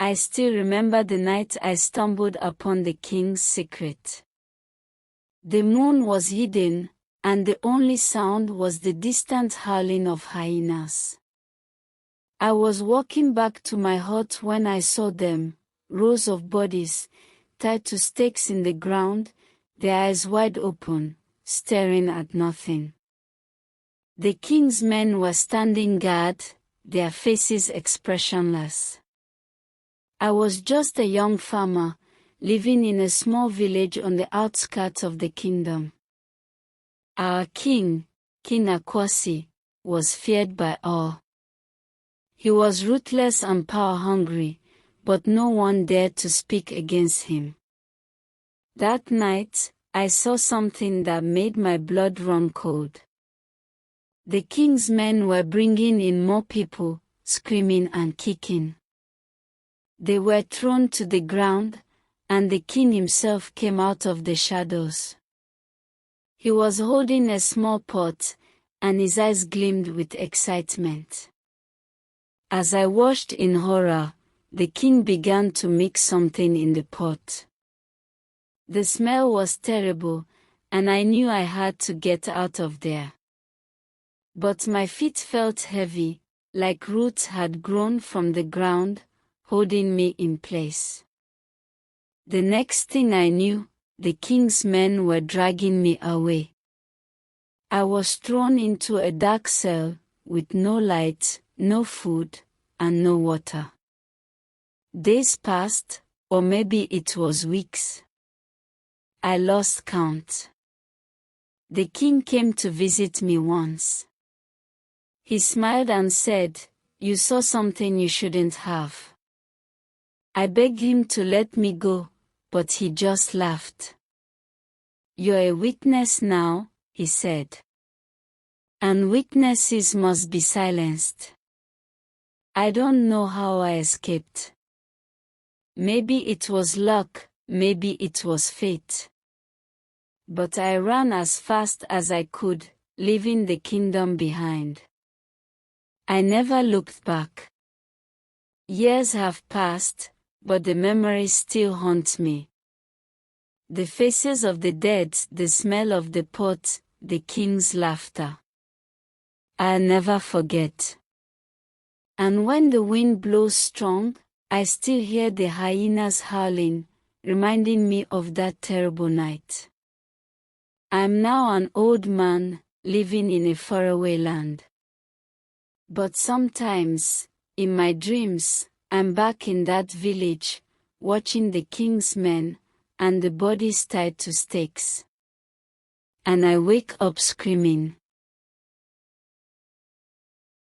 I still remember the night I stumbled upon the king's secret. The moon was hidden, and the only sound was the distant howling of hyenas. I was walking back to my hut when I saw them, rows of bodies, tied to stakes in the ground, their eyes wide open, staring at nothing. The king's men were standing guard, their faces expressionless. I was just a young farmer, living in a small village on the outskirts of the kingdom. Our king, King Akwasi, was feared by all. He was ruthless and power-hungry, but no one dared to speak against him. That night, I saw something that made my blood run cold. The king's men were bringing in more people, screaming and kicking. They were thrown to the ground, and the king himself came out of the shadows. He was holding a small pot, and his eyes gleamed with excitement. As I watched in horror, the king began to mix something in the pot. The smell was terrible, and I knew I had to get out of there. But my feet felt heavy, like roots had grown from the ground, holding me in place. The next thing I knew, the king's men were dragging me away. I was thrown into a dark cell, with no light, no food, and no water. Days passed, or maybe it was weeks. I lost count. The king came to visit me once. He smiled and said, "You saw something you shouldn't have." I begged him to let me go, but he just laughed. "You're a witness now," he said. "And witnesses must be silenced." I don't know how I escaped. Maybe it was luck, maybe it was fate. But I ran as fast as I could, leaving the kingdom behind. I never looked back. Years have passed, but the memories still haunt me. The faces of the dead, the smell of the pot, the king's laughter. I'll never forget. And when the wind blows strong, I still hear the hyenas howling, reminding me of that terrible night. I'm now an old man, living in a faraway land. But sometimes, in my dreams, I'm back in that village, watching the king's men, and the bodies tied to stakes. And I wake up screaming,